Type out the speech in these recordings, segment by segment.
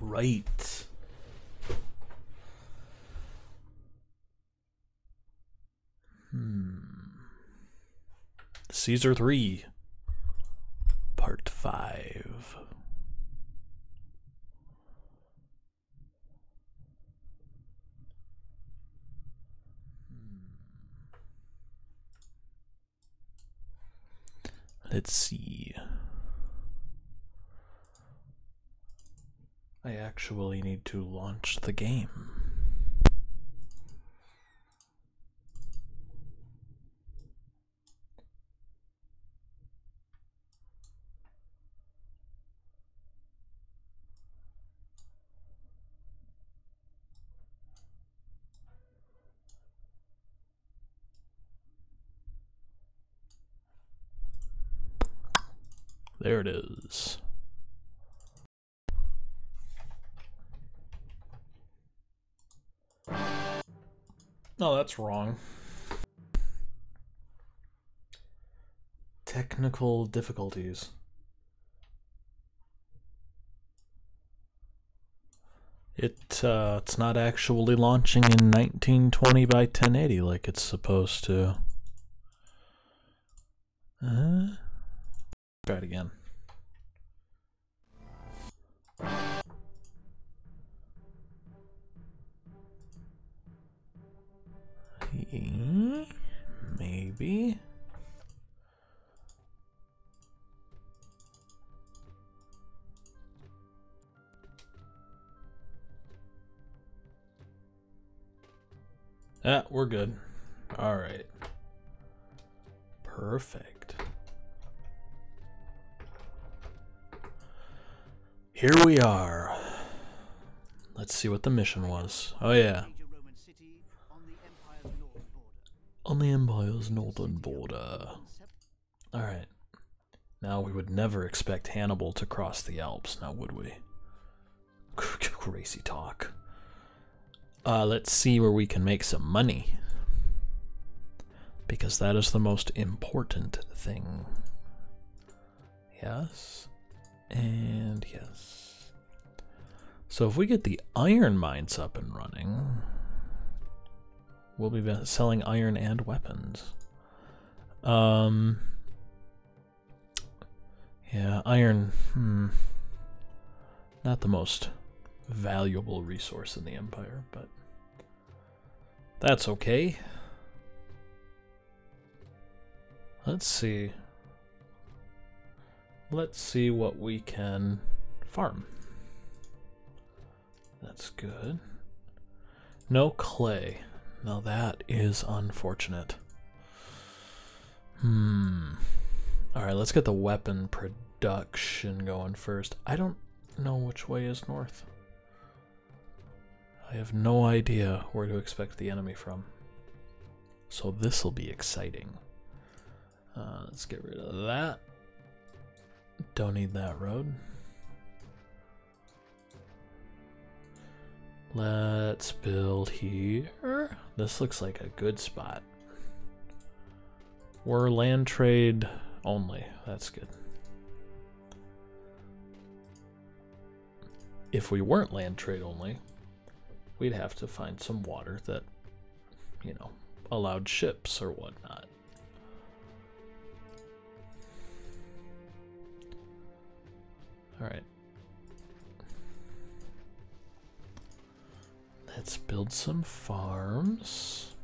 right. Caesar 3, Part 5. Let's see. I actually need to launch the game. There it is. No, that's wrong. Technical difficulties. It's not actually launching in 1920 by 1080 like it's supposed to. Try it again. Maybe. Ah, we're good. All right. Perfect. Here we are. Let's see what the mission was. Oh yeah. On the Empire's northern border. Alright. Now we would never expect Hannibal to cross the Alps, now would we? Crazy talk. Let's see where we can make some money. Because that is the most important thing. Yes. And yes. So if we get the iron mines up and running, we'll be selling iron and weapons. Yeah, iron, not the most valuable resource in the Empire, but that's okay. Let's see. Let's see what we can farm. That's good. No clay. Now that is unfortunate. Alright, let's get the weapon production going first. I don't know which way is north. I have no idea where to expect the enemy from. So this will be exciting. Let's get rid of that. Don't need that road. Let's build here. This looks like a good spot. We're land trade only. That's good. If we weren't land trade only, we'd have to find some water that, you know, allowed ships or whatnot. All right. Let's build some farms.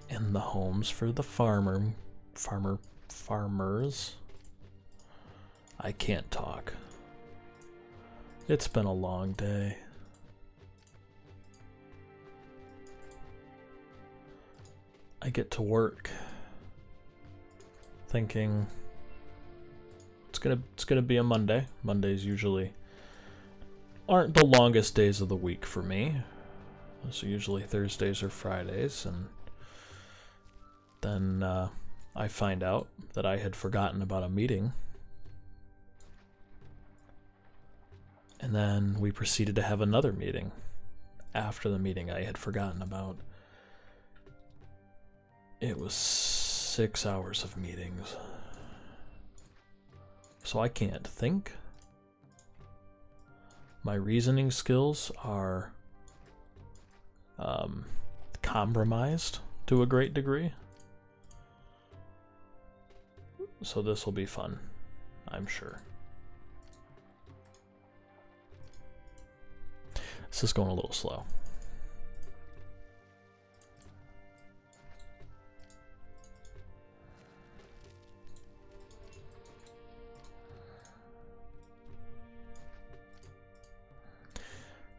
And the homes for the farmers. I can't talk. It's been a long day. I get to work thinking it's gonna be a Monday. Mondays usually aren't the longest days of the week for me. Those are usually Thursdays or Fridays, and then I find out that I had forgotten about a meeting. And then we proceeded to have another meeting after the meeting I had forgotten about. It was 6 hours of meetings. So I can't think. My reasoning skills are compromised to a great degree. So this will be fun, I'm sure. This is going a little slow.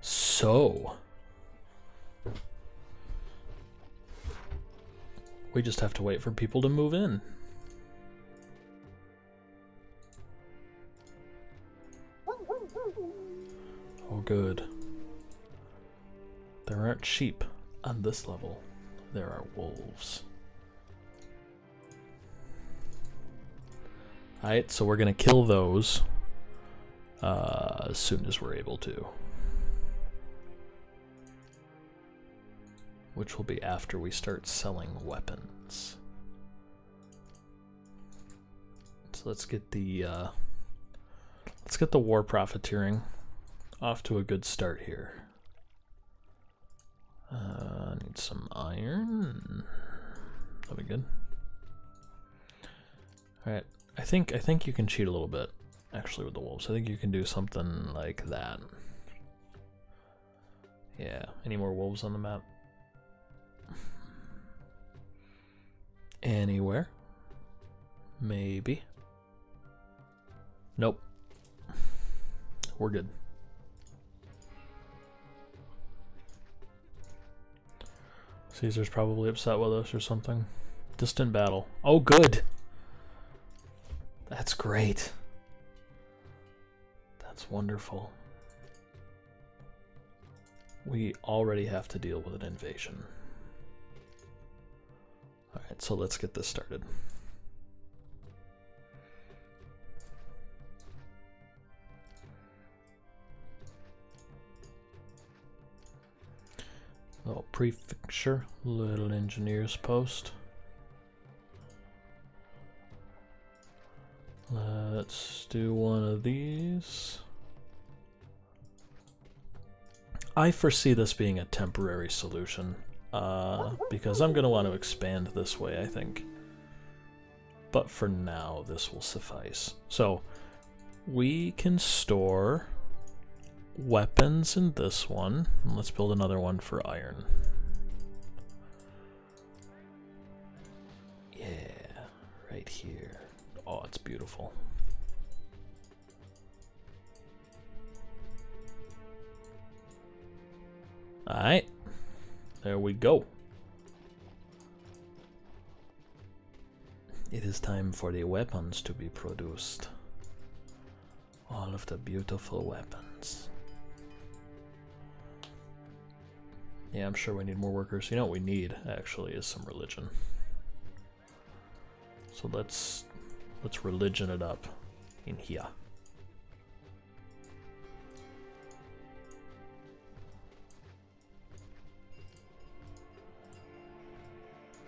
So, we just have to wait for people to move in. Oh, good. There aren't sheep on this level. There are wolves. Alright, so we're gonna kill those as soon as we're able to. Which will be after we start selling weapons. So let's get the war profiteering off to a good start here. Need some iron. That'll be good. All right, I think you can cheat a little bit actually with the wolves. I think you can do something like that. Yeah. Any more wolves on the map? Anywhere? Maybe. Nope. We're good. Caesar's probably upset with us or something. Distant battle. Oh, good. That's great. That's wonderful. We already have to deal with an invasion. Alright, so let's get this started. Little prefecture, little engineer's post. Let's do one of these. I foresee this being a temporary solution, because I'm going to want to expand this way, I think. But for now, this will suffice. So, we can store weapons in this one. Let's build another one for iron. Yeah, right here. Oh, it's beautiful. Alright, there we go. It is time for the weapons to be produced. All of the beautiful weapons. Yeah, I'm sure we need more workers. You know what we need, actually, is some religion. So let's religion it up in here.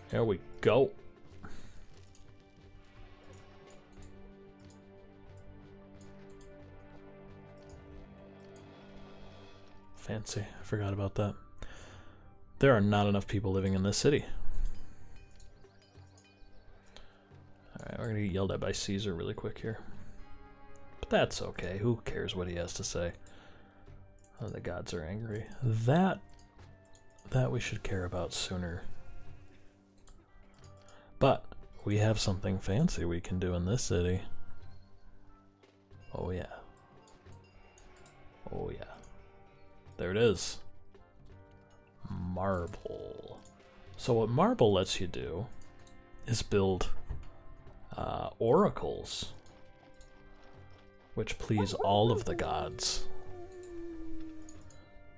There we go. Fancy. I forgot about that. There are not enough people living in this city. Alright, we're gonna get yelled at by Caesar really quick here. But that's okay. Who cares what he has to say? Oh, the gods are angry. That we should care about sooner. But we have something fancy we can do in this city. Oh yeah. Oh yeah. There it is. Marble. So what marble lets you do is build oracles, which please all of the gods.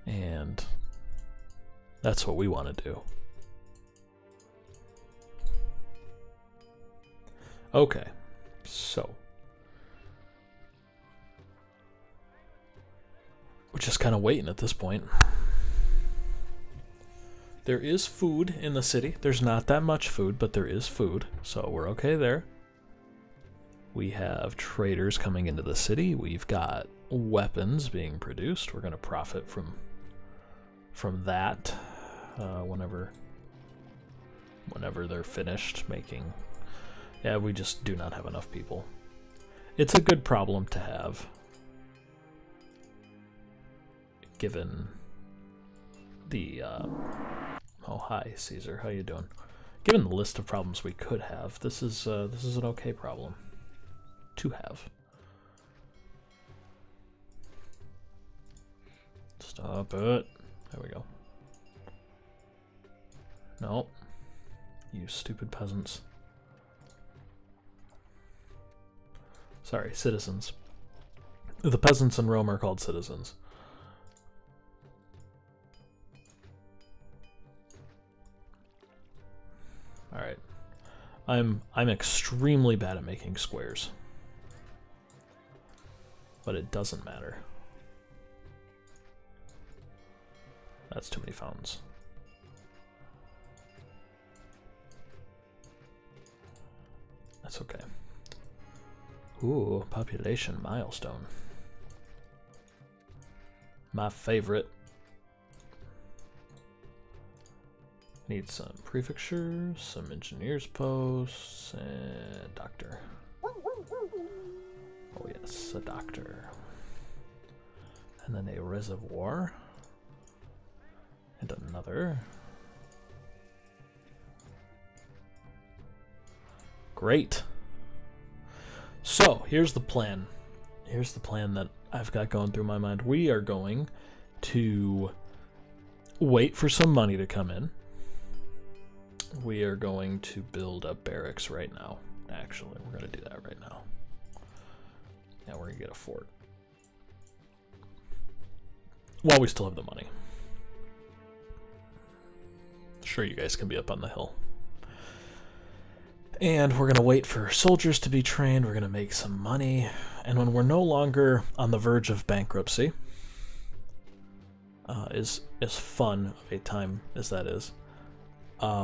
And that's what we want to do. Okay, so we're just kind of waiting at this point. There is food in the city. There's not that much food, but there is food, so we're okay there. We have traders coming into the city. We've got weapons being produced. We're going to profit from that whenever they're finished making. Yeah, we just do not have enough people. It's a good problem to have, given the oh, hi Caesar, how you doing? Given the list of problems we could have, this is an okay problem to have. Stop it. There we go. Nope. You stupid peasants. Sorry, citizens. The peasants in Rome are called citizens. Alright. I'm extremely bad at making squares. But it doesn't matter. That's too many fountains. That's okay. Ooh, population milestone. My favorite. Need some prefectures, some engineers posts, and doctor. Oh yes, a doctor. And then a reservoir. And another. Great. So, here's the plan. Here's the plan that I've got going through my mind. We are going to wait for some money to come in. We are going to build a barracks right now. Actually, we're going to do that right now. Yeah, we're going to get a fort. While we still have the money. Sure, you guys can be up on the hill. And we're going to wait for soldiers to be trained. We're going to make some money. And when we're no longer on the verge of bankruptcy, as fun of a time as that is,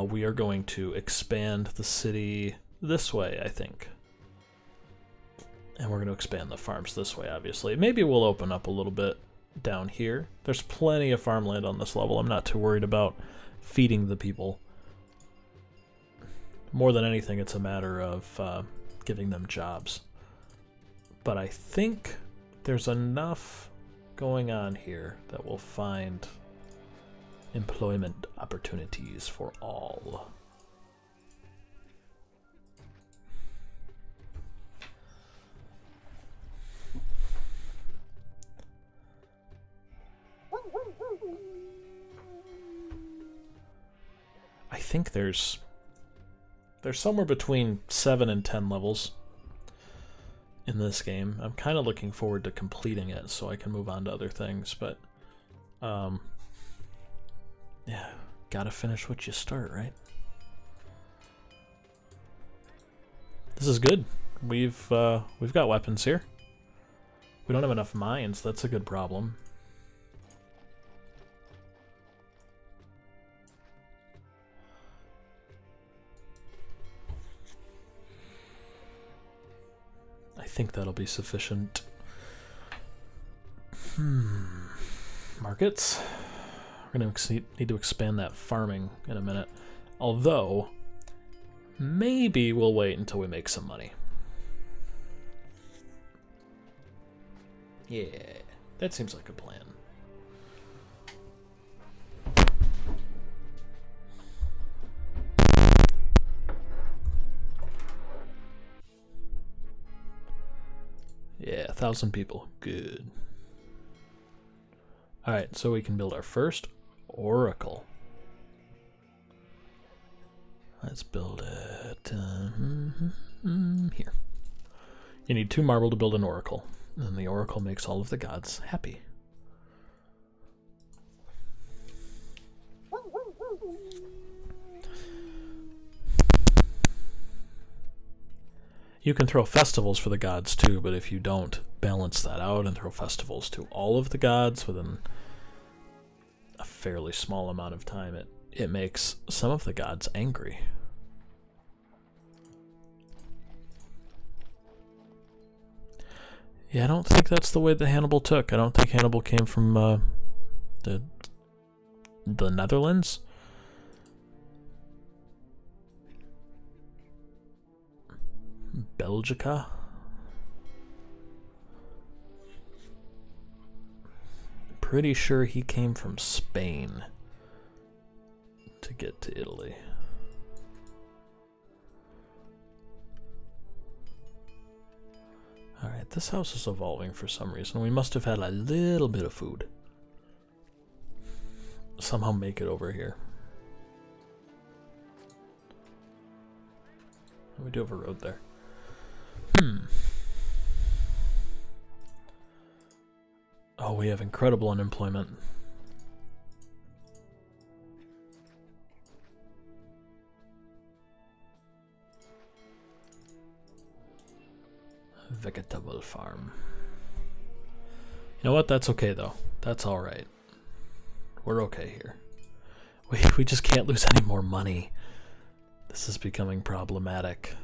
we are going to expand the city this way, I think. And we're going to expand the farms this way, obviously. Maybe we'll open up a little bit down here. There's plenty of farmland on this level. I'm not too worried about feeding the people. More than anything, it's a matter of giving them jobs. But I think there's enough going on here that we'll find employment opportunities for all. I think there's somewhere between 7 and 10 levels in this game. I'm kind of looking forward to completing it so I can move on to other things, but yeah, gotta finish what you start, right? This is good. We've got weapons here. We don't have enough mines. That's a good problem. I think that'll be sufficient. Markets. We're going to need to expand that farming in a minute. Although, maybe we'll wait until we make some money. Yeah, that seems like a plan. Yeah, 1,000 people. Good. Alright, so we can build our first oracle. Let's build it here. You need 2 marble to build an oracle, and the oracle makes all of the gods happy. You can throw festivals for the gods too, but if you don't balance that out and throw festivals to all of the gods within a fairly small amount of time, it makes some of the gods angry. Yeah, I don't think that's the way that Hannibal took. I don't think Hannibal came from the Netherlands. Belgica. Pretty sure he came from Spain to get to Italy. Alright, this house is evolving for some reason. We must have had a little bit of food. Somehow make it over here. We do have a road there. Oh, we have incredible unemployment. Vegetable farm. You know what? That's okay though. That's all right. We're okay here. We just can't lose any more money. This is becoming problematic.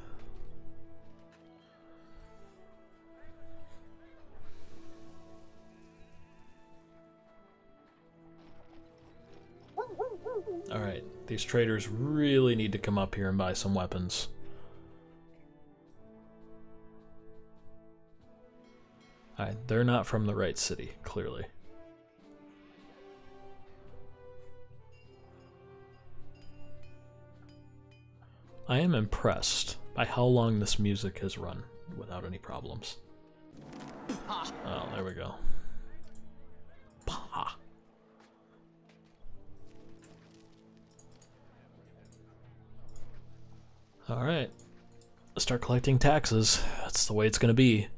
Alright, these traders really need to come up here and buy some weapons. Alright, they're not from the right city, clearly. I am impressed by how long this music has run without any problems. Oh, there we go. Pah. Alright. Start collecting taxes. That's the way it's gonna be.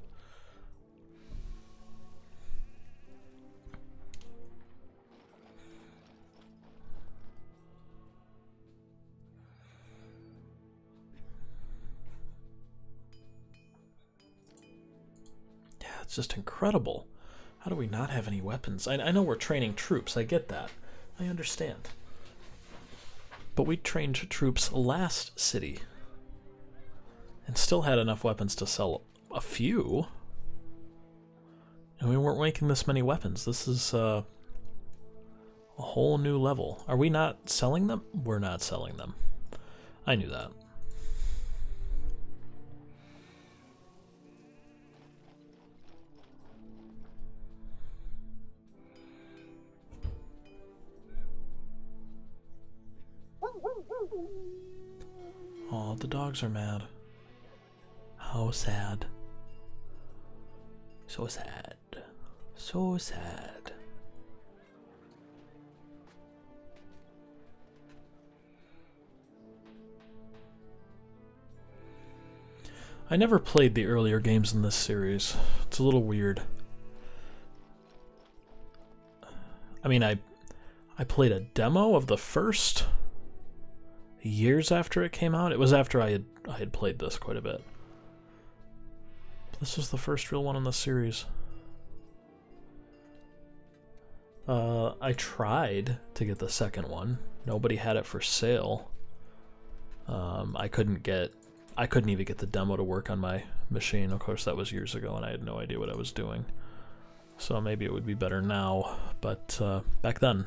Yeah, it's just incredible. How do we not have any weapons? I know we're training troops, I get that. I understand. But we trained troops last city. And still had enough weapons to sell a few. And we weren't making this many weapons. This is a whole new level. Are we not selling them? We're not selling them. I knew that. Oh, the dogs are mad. How sad. So sad. So sad. I never played the earlier games in this series. It's a little weird. I mean, I played a demo of the first years after it came out. It was after I had played this quite a bit. This was the first real one in the series. I tried to get the second one. Nobody had it for sale. I couldn't even get the demo to work on my machine. Of course, that was years ago, and I had no idea what I was doing. So maybe it would be better now, but back then,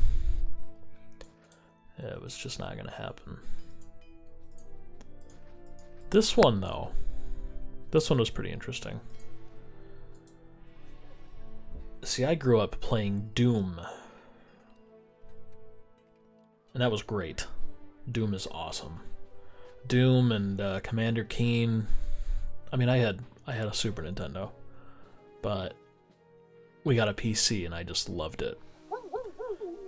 it was just not going to happen. This one, though, this one was pretty interesting. See, I grew up playing Doom, and that was great. Doom is awesome. Doom and Commander Keen. I mean, I had a Super Nintendo, but we got a PC, and I just loved it.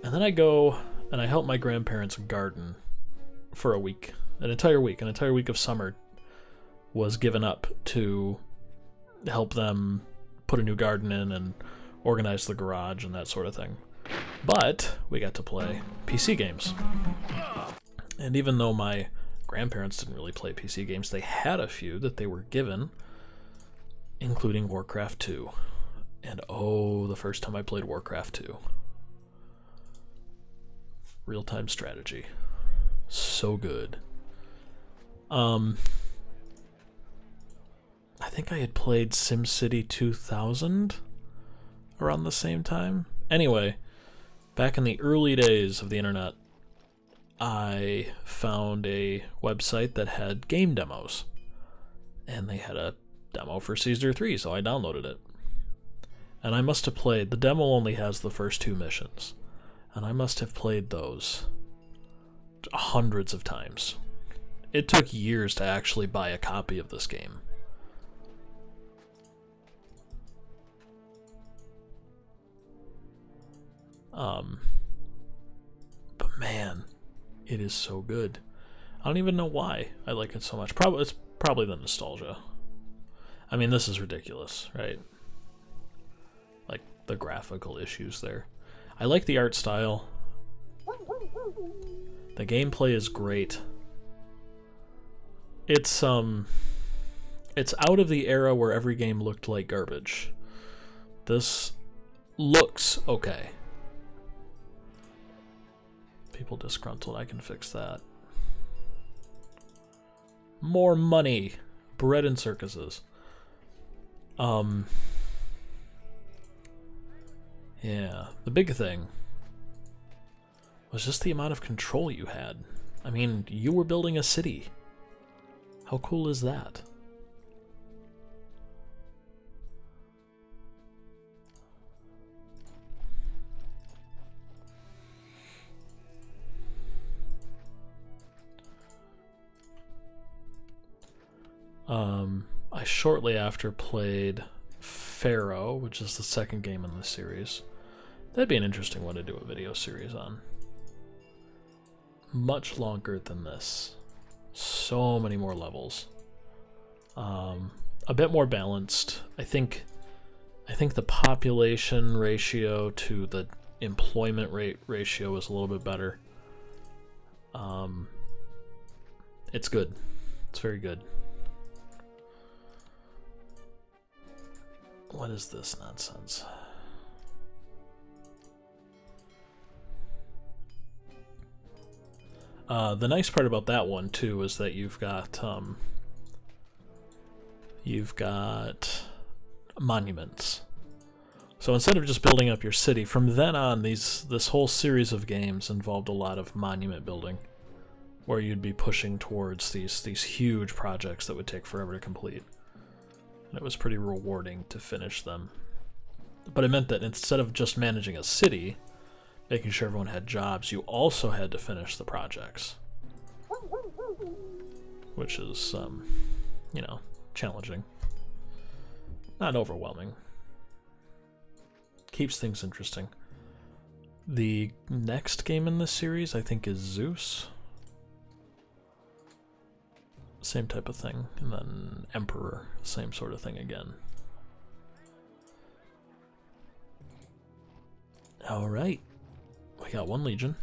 And then I go and I help my grandparents garden for a week, an entire week of summer was given up to help them put a new garden in and organize the garage and that sort of thing. But we got to play PC games. And even though my grandparents didn't really play PC games, they had a few that they were given, including Warcraft 2. And oh, the first time I played Warcraft 2. Real-time strategy. So good. I think I had played SimCity 2000 around the same time. Anyway, back in the early days of the internet, I found a website that had game demos. And they had a demo for Caesar 3, so I downloaded it. And I must have played... The demo only has the first 2 missions. And I must have played those hundreds of times. It took years to actually buy a copy of this game. But man, it is so good. I don't even know why I like it so much. It's probably the nostalgia. I mean, this is ridiculous, right? Like, the graphical issues there. I like the art style. The gameplay is great. It's out of the era where every game looked like garbage. This looks okay. People disgruntled, I can fix that. More money. Bread and circuses. Yeah, the big thing was just the amount of control you had. I mean, you were building a city. How cool is that? I shortly after played Pharaoh, which is the second game in the series. That'd be an interesting one to do a video series on. Much longer than this. So many more levels. A bit more balanced. I think the population ratio to the employment rate ratio is a little bit better. It's good. It's very good. What is this nonsense? The nice part about that one too is that you've got monuments. So instead of just building up your city, from then on, this whole series of games involved a lot of monument building, where you'd be pushing towards these huge projects that would take forever to complete. And it was pretty rewarding to finish them. But it meant that instead of just managing a city, making sure everyone had jobs, you also had to finish the projects. Which is, you know, challenging. Not overwhelming. Keeps things interesting. The next game in this series, I think, is Zeus. Same type of thing. And then Emperor, same sort of thing again. Alright. We got 1 legion.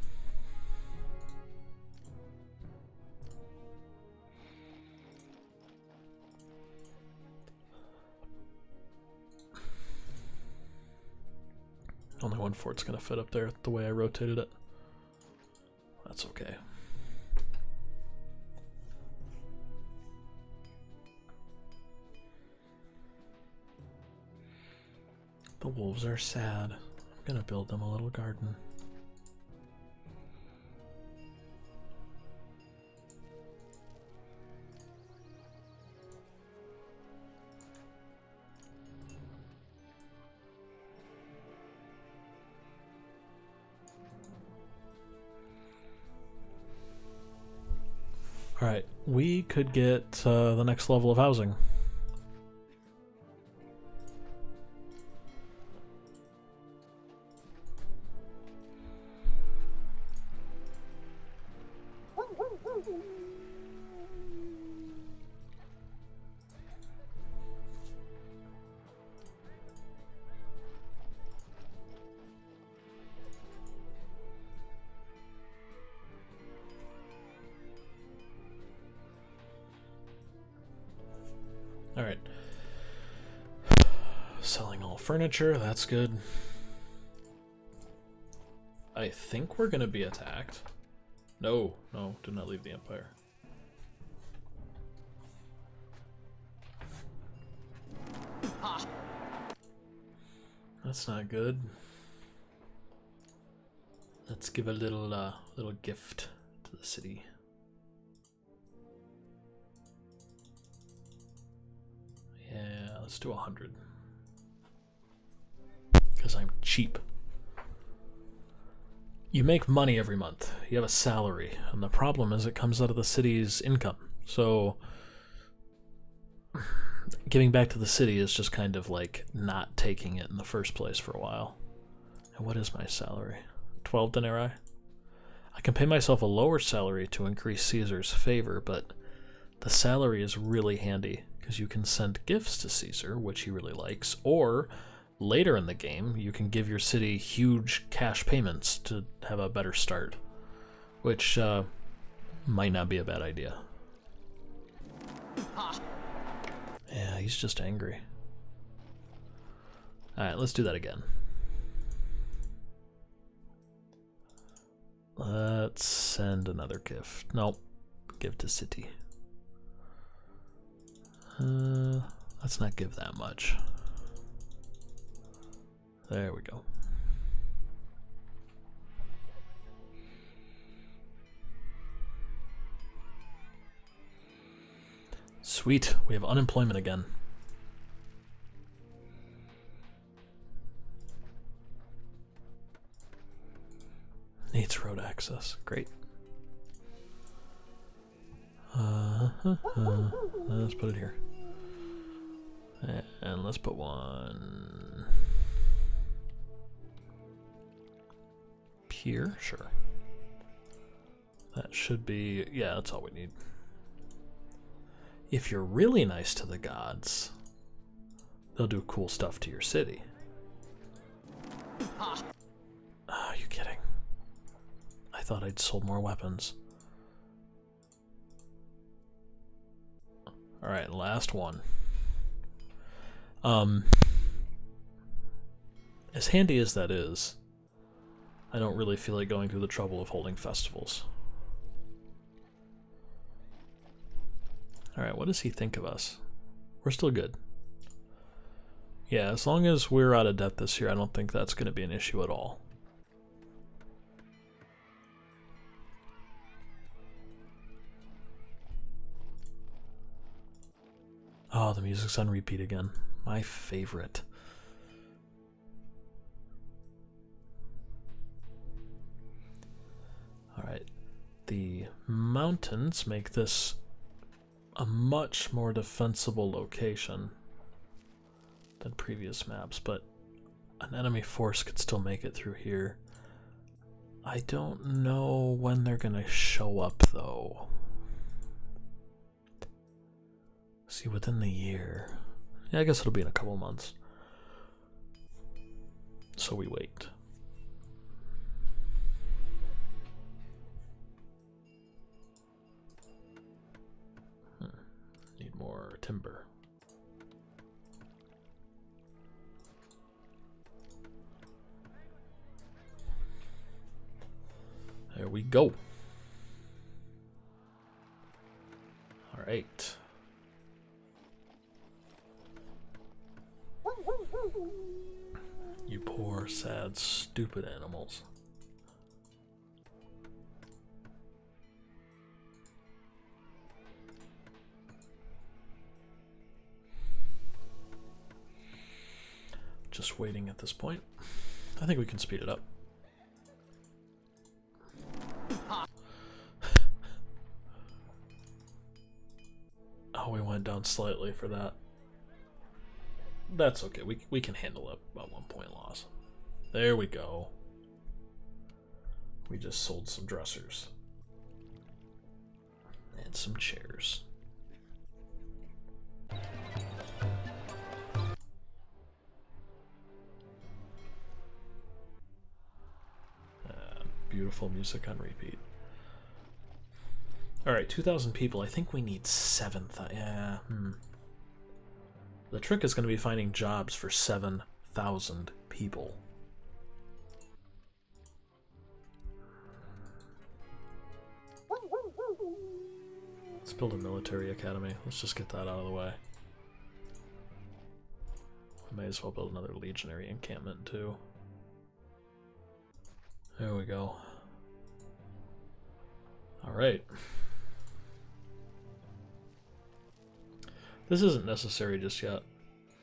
Only 1 fort's gonna fit up there the way I rotated it. That's okay. The wolves are sad. I'm gonna build them a little garden. Alright, we could get the next level of housing. Alright. Selling all furniture, that's good. I think we're gonna be attacked. No, no, do not leave the Empire. That's not good. Let's give a little gift to the city. Yeah, let's do 100. Because I'm cheap. You make money every month. You have a salary. And the problem is it comes out of the city's income. So giving back to the city is just kind of like not taking it in the first place for a while. And what is my salary? 12 denarii? I can pay myself a lower salary to increase Caesar's favor, but the salary is really handy because you can send gifts to Caesar, which he really likes, or later in the game, you can give your city huge cash payments to have a better start, which might not be a bad idea. Yeah, he's just angry. Alright, let's do that again. Let's send another gift. Nope. Give to city. Let's not give that much. There we go. Sweet, we have unemployment again. Needs road access. Great. Let's put it here. And let's put one here. Sure. That should be, yeah, that's all we need. If you're really nice to the gods, they'll do cool stuff to your city. Oh, are you kidding? I thought I'd sold more weapons. Alright, last one. As handy as that is, I don't really feel like going through the trouble of holding festivals. Alright, what does he think of us? We're still good. Yeah, as long as we're out of debt this year, I don't think that's going to be an issue at all. Oh, the music's on repeat again. My favorite. Alright, the mountains make this a much more defensible location than previous maps, but an enemy force could still make it through here. I don't know when they're gonna show up though. See, within the year. Yeah, I guess it'll be in a couple months. So we wait. Need more timber. There we go. All right. You poor, sad, stupid animals. Just waiting at this point. I think we can speed it up. Oh, we went down slightly for that. That's okay. We can handle it about 1 point loss. There we go. We just sold some dressers. And some chairs. Beautiful music on repeat. Alright, 2,000 people. I think we need 7,000. Yeah, The trick is going to be finding jobs for 7,000 people. Let's build a military academy. Let's just get that out of the way. I may as well build another legionary encampment too. There we go. Alright. This isn't necessary just yet.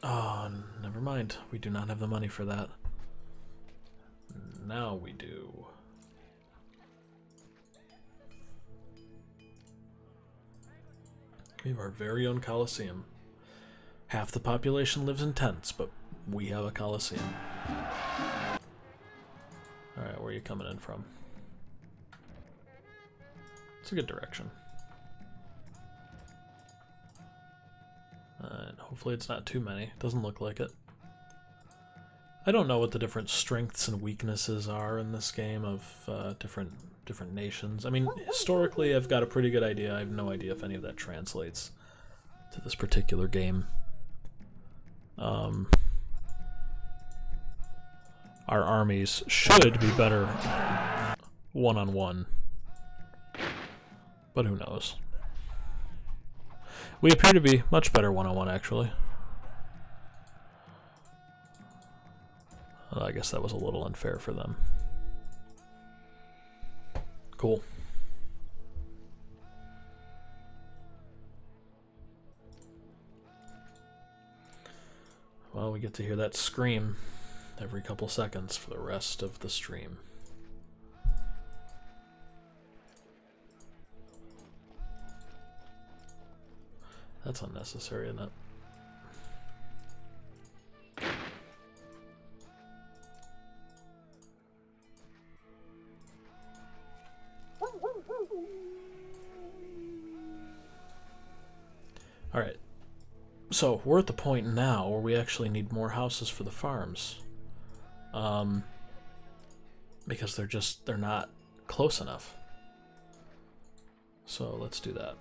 Oh, never mind. We do not have the money for that. Now we do. We have our very own Colosseum. Half the population lives in tents, but we have a Colosseum. Alright, where are you coming in from? It's a good direction. Hopefully it's not too many. Doesn't look like it. I don't know what the different strengths and weaknesses are in this game of different nations. I mean, historically I've got a pretty good idea. I have no idea if any of that translates to this particular game. Our armies should be better one-on-one, but who knows? We appear to be much better one-on-one, actually. Well, I guess that was a little unfair for them. Cool. Well, we get to hear that scream every couple seconds for the rest of the stream. That's unnecessary, isn't it? Alright. So, we're at the point now where we actually need more houses for the farms. Because they're not close enough. So, let's do that.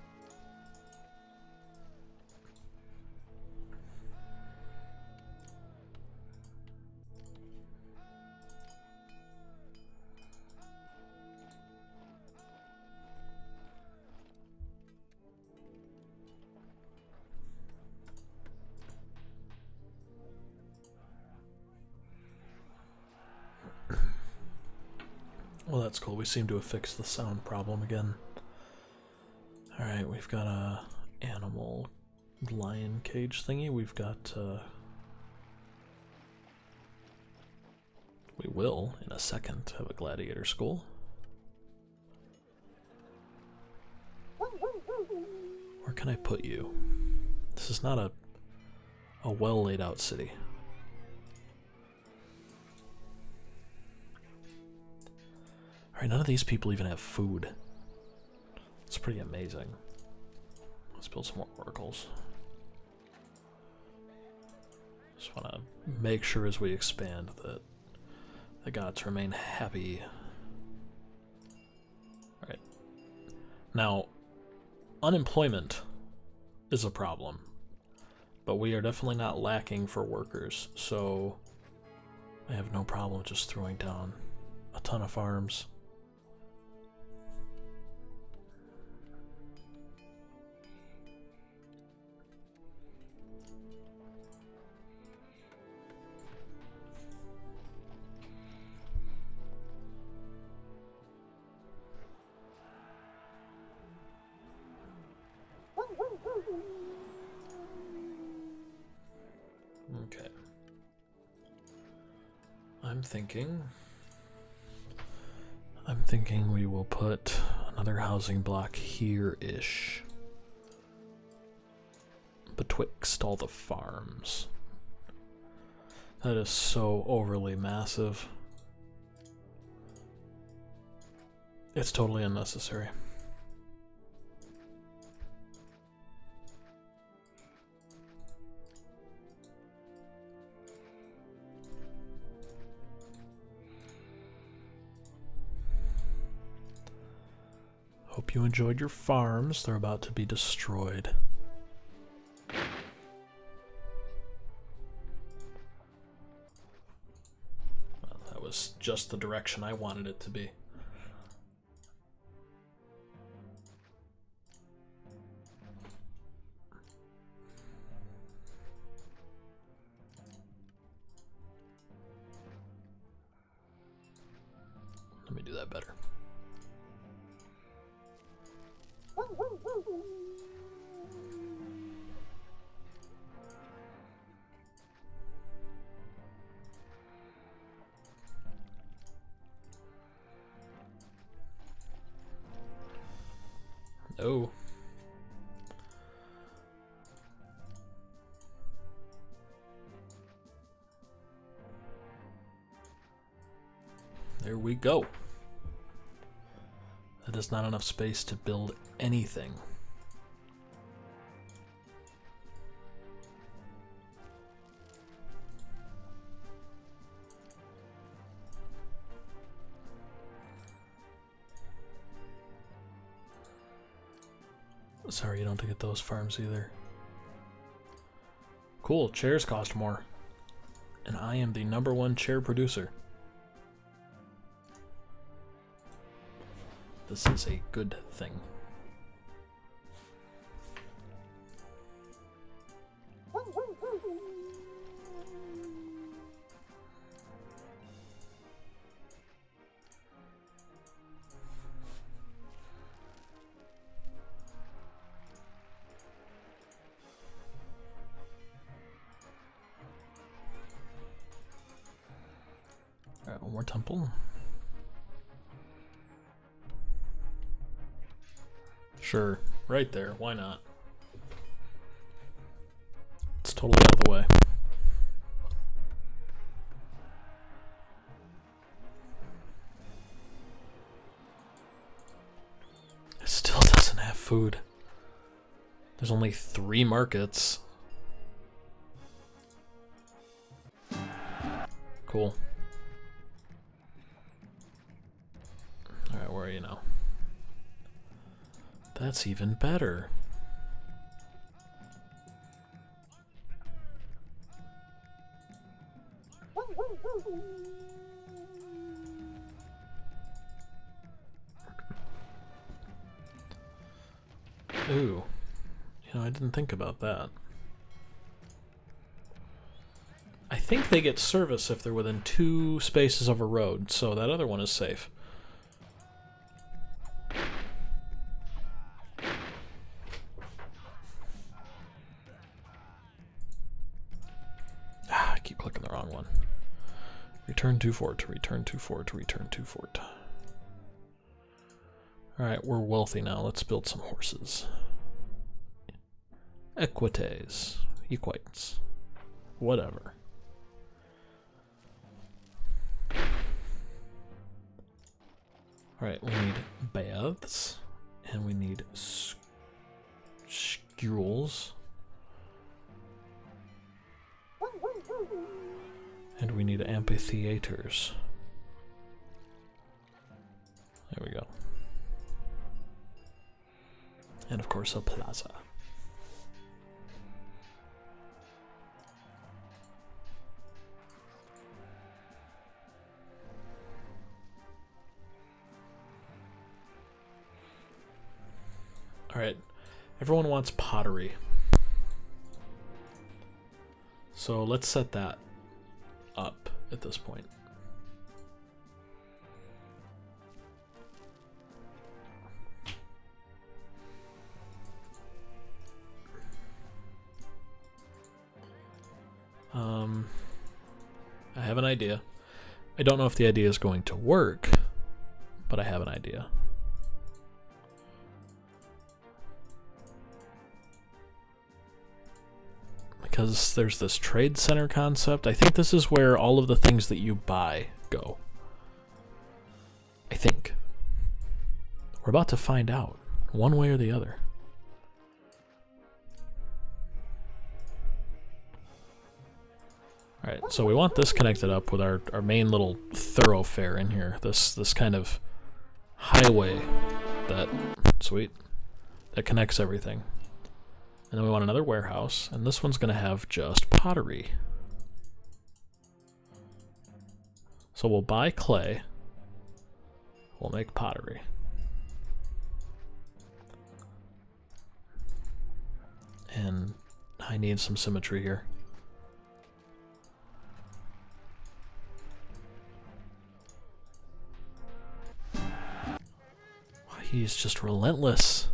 Well, that's cool. We seem to have fixed the sound problem again. Alright, we've got a animal lion cage thingy. We've got, we will, in a second, have a gladiator school. Where can I put you? This is not a well laid out city. Alright, none of these people even have food. It's pretty amazing. Let's build some more oracles. Just want to make sure as we expand that the gods remain happy. Alright. Now, unemployment is a problem, but we are definitely not lacking for workers, so I have no problem just throwing down a ton of farms. Okay. I'm thinking we will put another housing block here-ish betwixt all the farms. That is so overly massive. It's totally unnecessary. Hope you enjoyed your farms. They're about to be destroyed. Well, that was just the direction I wanted it to be. Let me do that better. Oh. There we go. That is not enough space to build anything. Sorry, you don't get those farms either. Cool, chairs cost more. And I am the #1 chair producer. This is a good thing. Alright, one more temple. Sure, right there, why not? It's totally out of the way. It still doesn't have food. There's only 3 markets. Cool. Alright, where are you now? That's even better. Ooh. You know, I didn't think about that. I think they get service if they're within 2 spaces of a road, so that other one is safe. I keep clicking the wrong one. Return to fort, return to fort, return to fort. Alright, we're wealthy now. Let's build some horses. Equites. Equites. Whatever. Alright, we need baths. And we need schools. And we need amphitheaters. There we go. And of course a plaza. Alright, everyone wants pottery. So let's set that up at this point. I have an idea. I don't know if the idea is going to work, but I have an idea. Because there's this trade center concept. I think this is where all of the things that you buy go. I think. We're about to find out, one way or the other. Alright, so we want this connected up with our main little thoroughfare in here. This kind of highway that, sweet, that connects everything. And then we want another warehouse, and this one's going to have just pottery. So we'll buy clay. We'll make pottery. And I need some symmetry here. He's just relentless.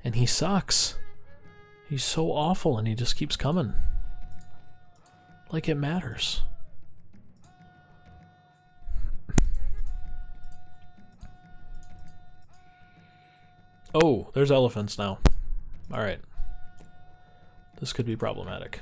And he sucks. He's so awful and he just keeps coming. Like it matters. Oh, there's elephants now. Alright. This could be problematic.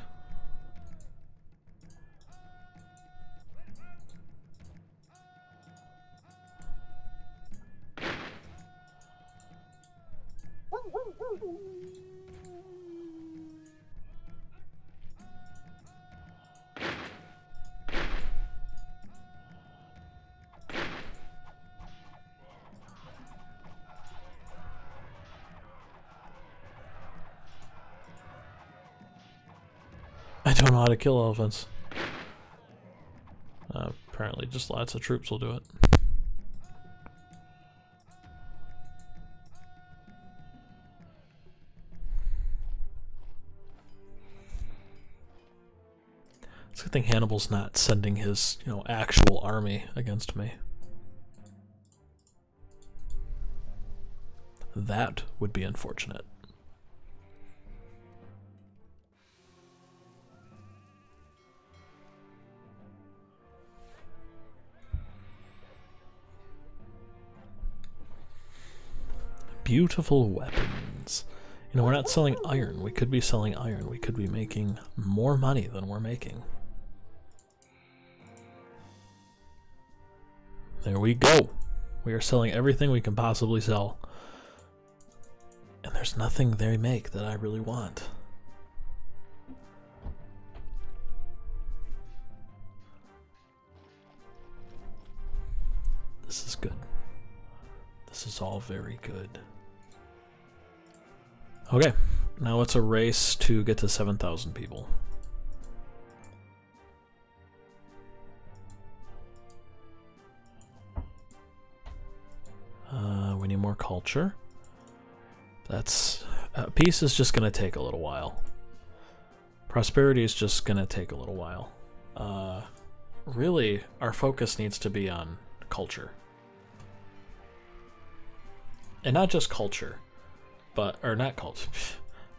I don't know how to kill elephants. Apparently just lots of troops will do it. It's a good thing Hannibal's not sending his, actual army against me. That would be unfortunate. Beautiful weapons. We're not selling iron. We could be selling iron. We could be making more money than we're making. There we go. We are selling everything we can possibly sell. And there's nothing they make that I really want. This is good. This is all very good. Okay, now it's a race to get to 7,000 people. We need more culture. That's peace is just gonna take a little while. Prosperity is just gonna take a little while. Really, our focus needs to be on culture. And not just culture, or not culture,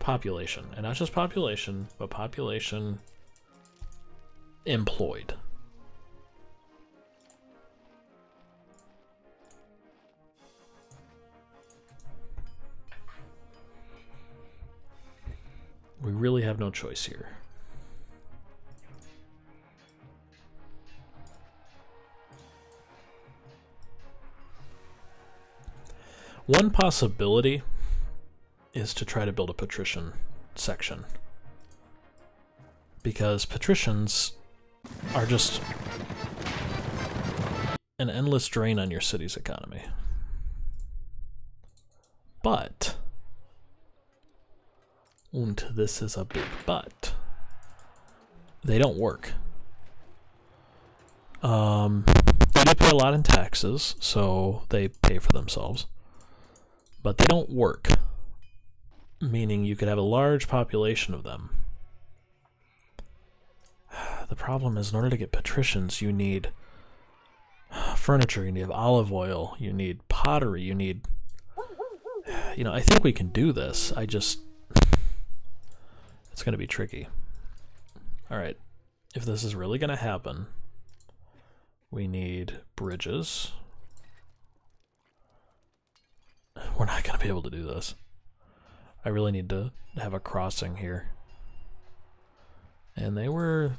population. And not just population, but population employed. We really have no choice here. One possibility is to try to build a patrician section, because patricians are just an endless drain on your city's economy. But, and this is a big but, they don't work. They do pay a lot in taxes, so they pay for themselves. But they don't work, meaning you could have a large population of them. The problem is, in order to get patricians, you need furniture, you need olive oil, you need pottery, you need... I think we can do this. It's going to be tricky. Alright, if this is really going to happen, we need bridges. We're not going to be able to do this. I really need to have a crossing here. And they were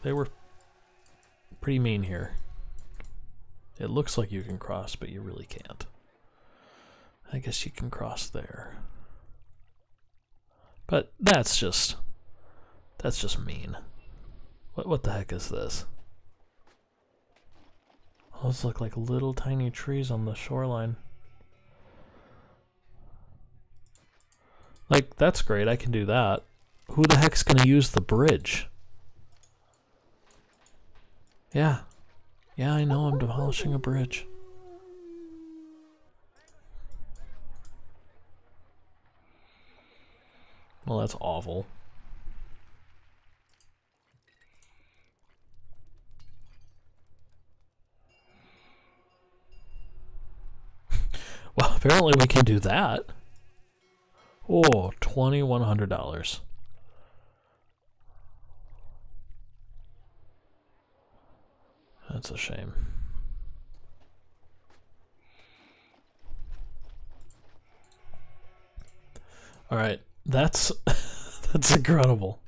pretty mean here. It looks like you can cross, but you really can't. I guess you can cross there. But that's just mean. What the heck is this? Those look like little tiny trees on the shoreline. Like, that's great, I can do that. Who the heck's gonna use the bridge? Yeah. Yeah, I know I'm demolishing a bridge. Well, that's awful. Well, apparently we can do that. Oh, $2,100. That's a shame. All right, that's that's incredible.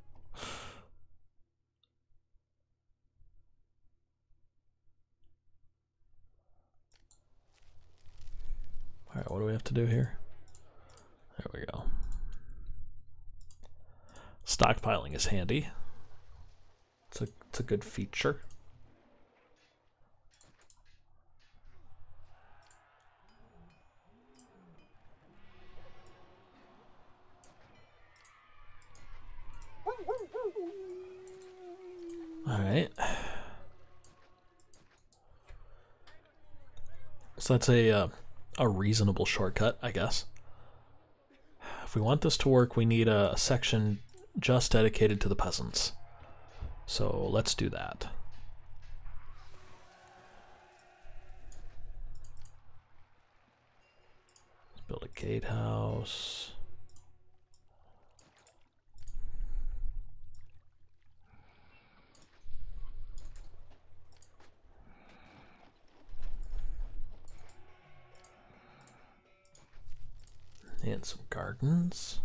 All right, what do we have to do here? There we go. Stockpiling is handy. It's a good feature. All right. So that's a reasonable shortcut, I guess. If we want this to work, we need a section just dedicated to the peasants. So let's do that. Let's build a gatehouse. And some gardens.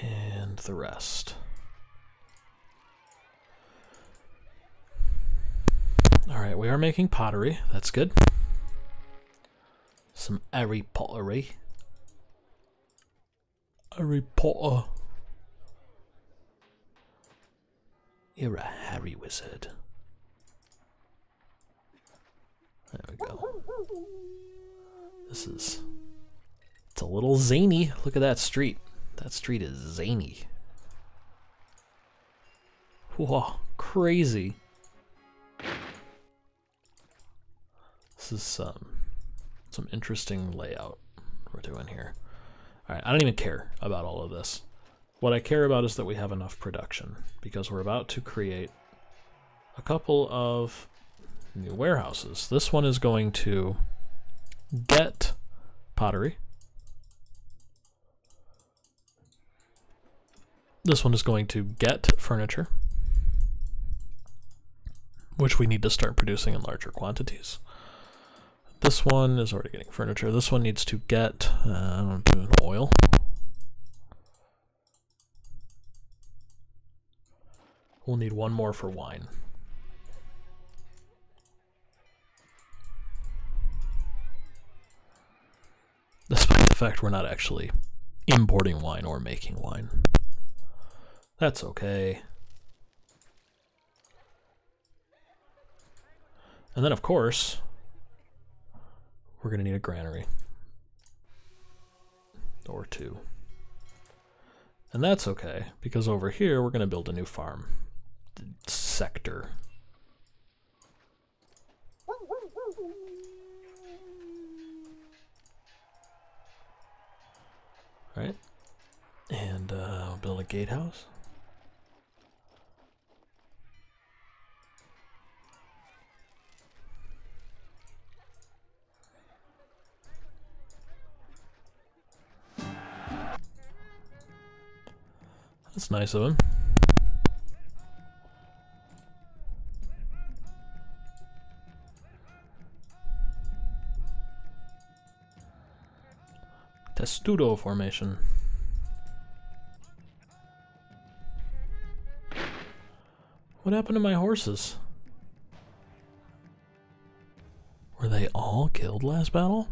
And the rest. Alright, we are making pottery. That's good. Some Harry pottery. Harry Potter. You're a Harry wizard. There we go. This is... It's a little zany. Look at that street. That street is zany. Whoa, crazy. This is some interesting layout we're doing here. Alright, I don't even care about all of this. What I care about is that we have enough production, because we're about to create a couple of new warehouses. This one is going to get pottery. This one is going to get furniture, which we need to start producing in larger quantities. This one is already getting furniture. This one needs to get an oil. We'll need one more for wine. Despite the fact we're not actually importing wine or making wine. That's okay. And then, of course, we're going to need a granary. Or two. And that's okay, because over here we're going to build a new farm. Sector. Right? And build a gatehouse. That's nice of him. Testudo formation. What happened to my horses? Were they all killed last battle?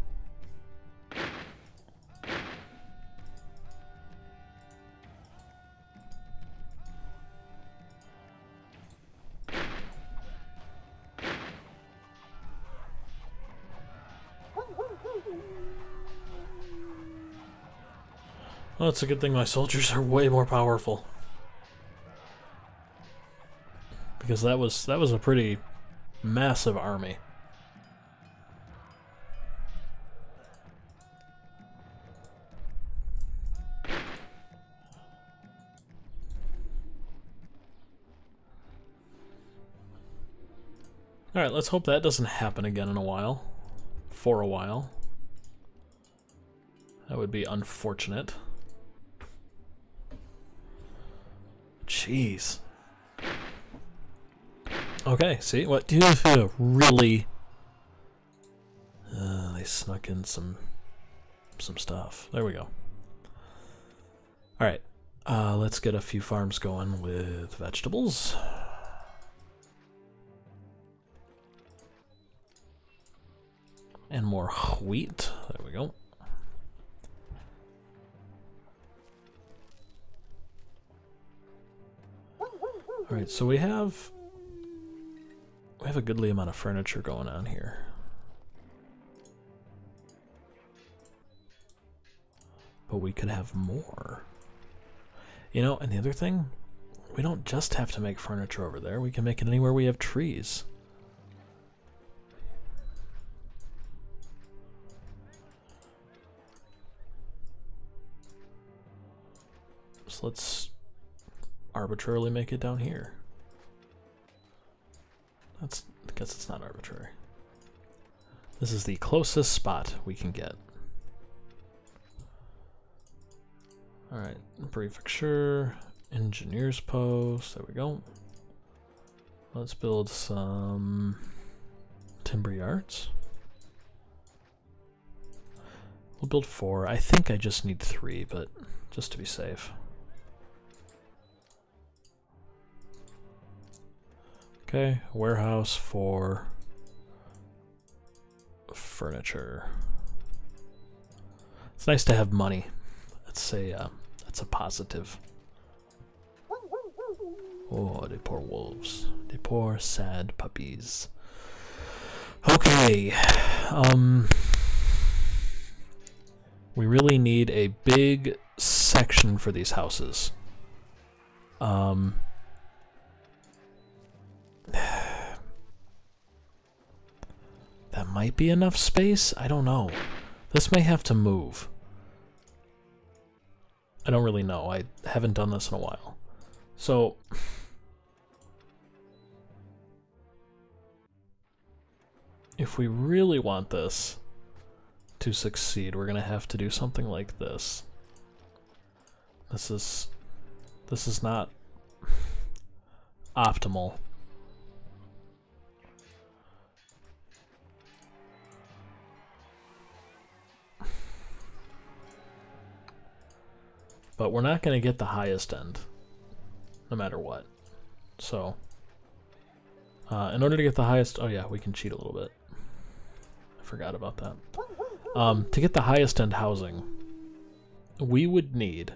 Well, it's a good thing my soldiers are way more powerful. Because that was a pretty massive army. Alright, let's hope that doesn't happen again in a while. for a while. That would be unfortunate. Jeez. Okay, see what do you really? They snuck in some stuff. There we go. All right, let's get a few farms going with vegetables. And more wheat. There we go. All right, so we have a goodly amount of furniture going on here. But we could have more. You know, and the other thing, we don't just have to make furniture over there. We can make it anywhere we have trees. So let's arbitrarily make it down here. I guess it's not arbitrary. This is the closest spot we can get. Alright, prefecture, engineer's post, there we go. Let's build some timber yards. We'll build 4. I think I just need 3, but just to be safe. Okay, warehouse for furniture. It's nice to have money. That's a positive. Oh, the poor wolves. The poor sad puppies. Okay. We really need a big section for these houses. That might be enough space? I don't know. This may have to move. I don't really know. I haven't done this in a while. So if we really want this to succeed, we're gonna have to do something like this. This is not optimal. But we're not going to get the highest end, no matter what. So, in order to get the highest... Oh yeah, we can cheat a little bit. I forgot about that. To get the highest end housing, we would need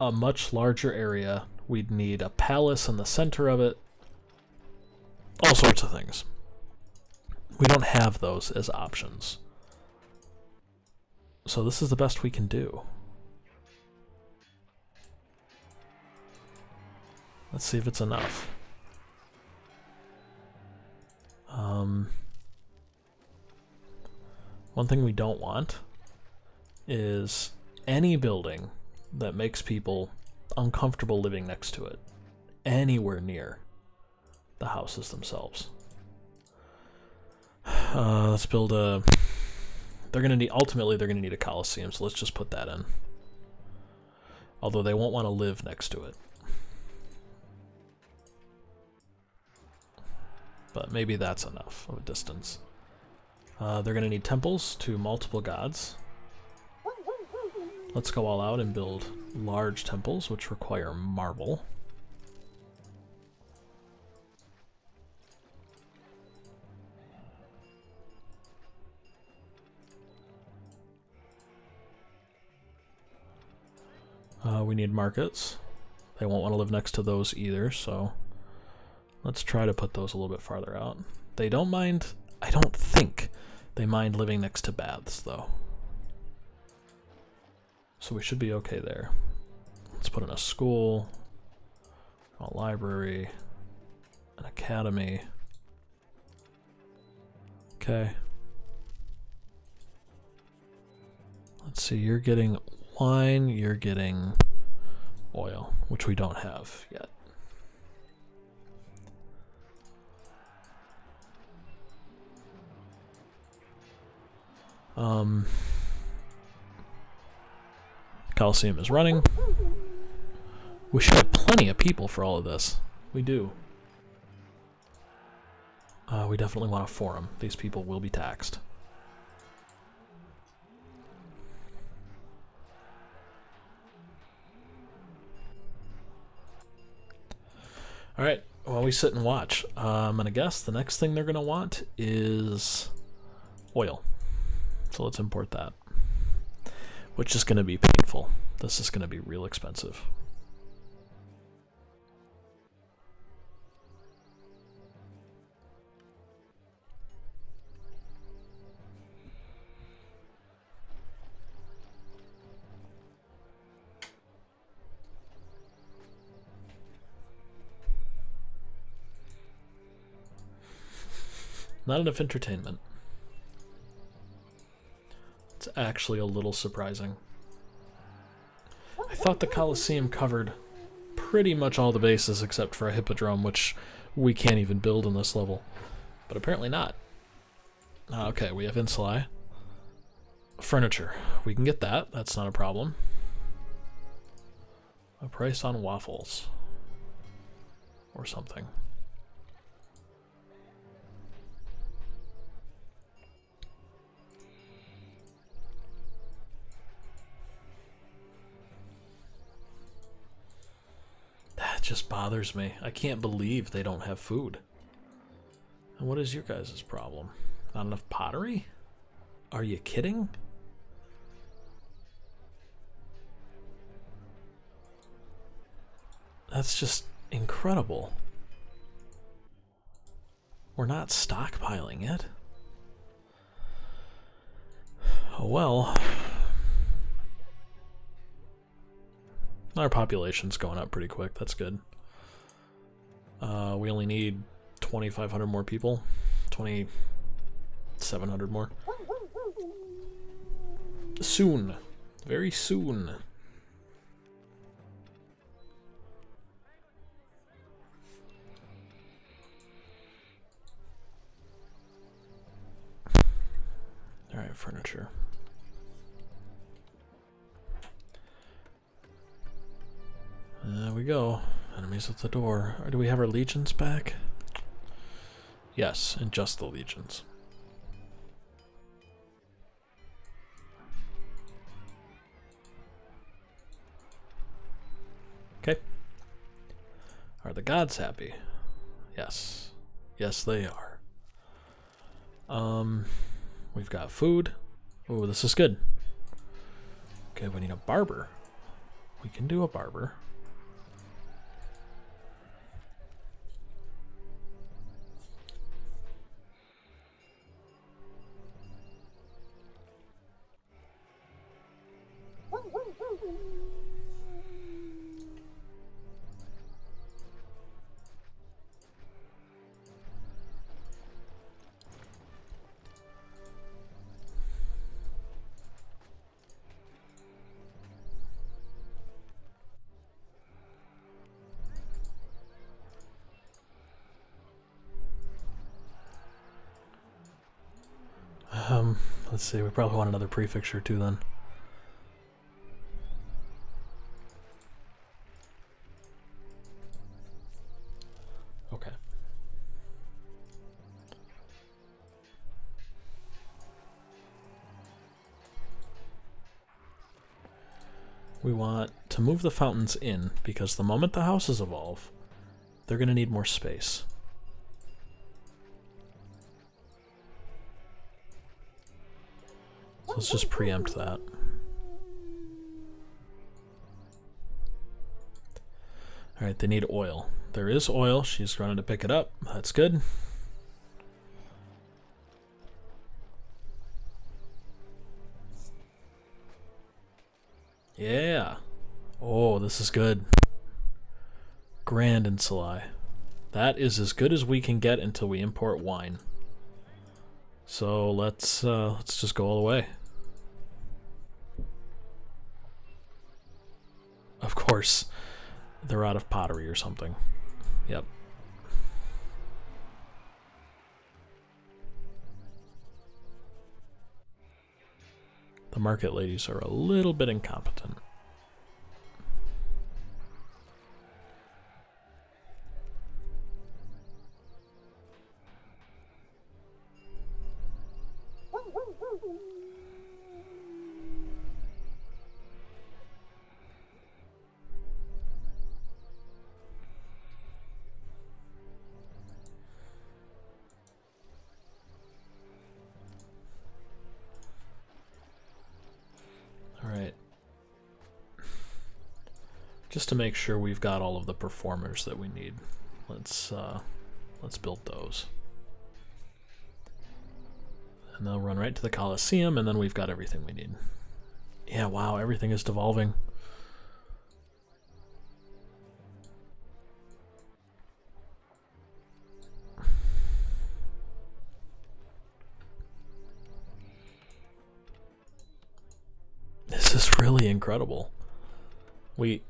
a much larger area. We'd need a palace in the center of it. All sorts of things. We don't have those as options. So this is the best we can do. Let's see if it's enough. One thing we don't want is any building that makes people uncomfortable living next to it anywhere near the houses themselves. Let's build a... ultimately they're gonna need a coliseum, so let's just put that in. Although they won't want to live next to it. But maybe that's enough of a distance. They're going to need temples to multiple gods. Let's go all out and build large temples, which require marble. We need markets. They won't want to live next to those either, so let's try to put those a little bit farther out. They don't mind, I don't think they mind living next to baths, though. So we should be okay there. Let's put in a school, a library, an academy. Okay. Let's see, you're getting wine, you're getting oil, which we don't have yet. Coliseum is running. We should have plenty of people for all of this. We do. We definitely want a forum. These people will be taxed. Alright, while we sit and watch, I'm gonna guess the next thing they're gonna want is oil. So let's import that. Which is gonna be painful. This is gonna be real expensive. Not enough entertainment. It's actually a little surprising. I thought the Coliseum covered pretty much all the bases except for a hippodrome, which we can't even build in this level. But apparently not. Okay, we have insulae. Furniture. We can get that. That's not a problem. A price on waffles. Or something. That just bothers me. I can't believe they don't have food. And what is your guys' problem? Not enough pottery? Are you kidding? That's just incredible. We're not stockpiling it. Oh well. Our population's going up pretty quick. That's good. We only need 2,500 more people. 2,700 more. Soon. Very soon. Alright, furniture. There we go. Enemies at the door. Or do we have our legions back? Yes, and just the legions. Okay. Are the gods happy? Yes. Yes, they are. We've got food. Oh, this is good. Okay, we need a barber. We can do a barber. Let's see, we probably want another prefix or two then. Okay. We want to move the fountains in, because the moment the houses evolve, they're going to need more space. So let's just preempt that. Alright, they need oil. There is oil. She's running to pick it up. That's good. Yeah. Oh, this is good. Grand insulae. That is as good as we can get until we import wine. So let's just go all the way. Of course, they're out of pottery or something. Yep. The market ladies are a little bit incompetent. Alright. Just to make sure we've got all of the performers that we need, let's build those. And they'll run right to the Coliseum, and then we've got everything we need. Yeah, wow, everything is devolving. This is really incredible. We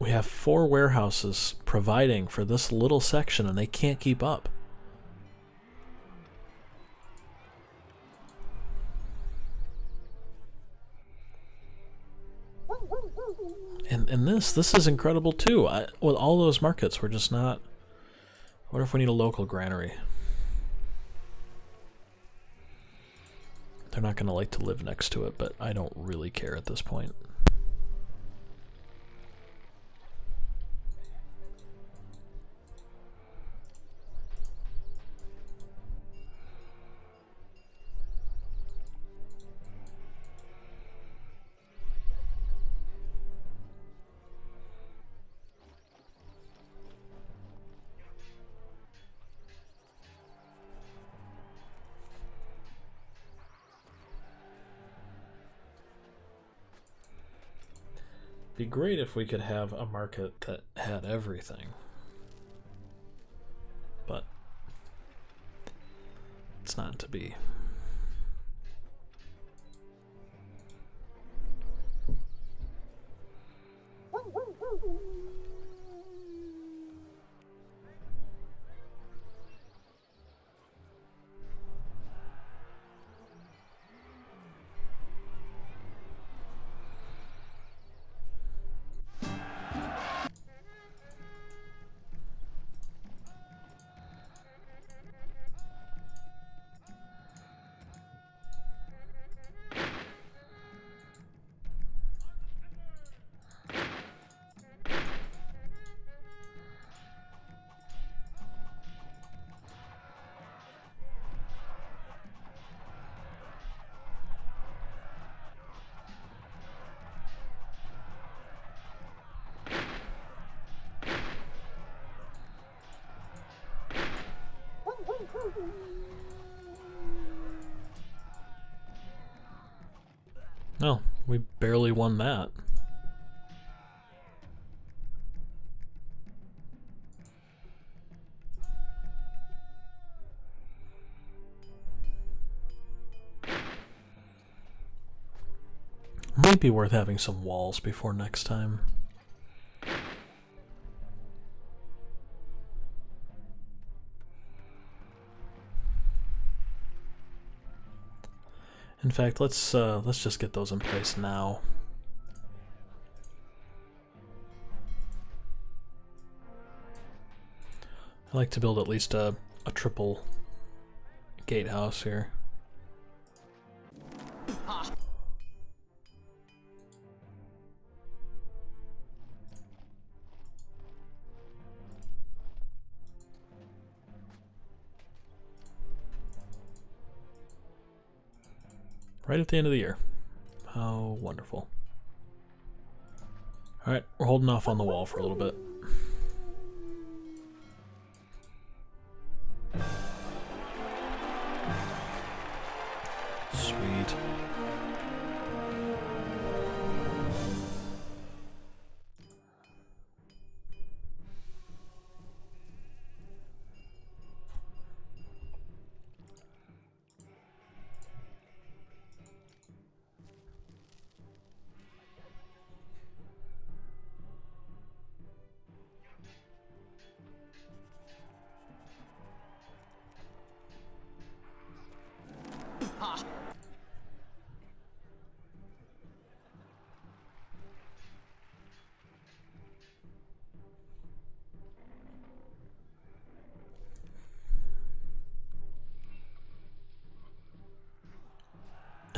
have 4 warehouses providing for this little section, and they can't keep up. And this is incredible too. With all those markets, we're just not. What if we need a local granary? They're not going to like to live next to it, but I don't really care at this point. Be great if we could have a market that had everything, but it's not to be. No, we barely won that. Might be worth having some walls before next time. In fact, let's just get those in place now. I like to build at least a triple gatehouse here. Right at the end of the year. How wonderful. Alright, we're holding off on the wall for a little bit. Sweet.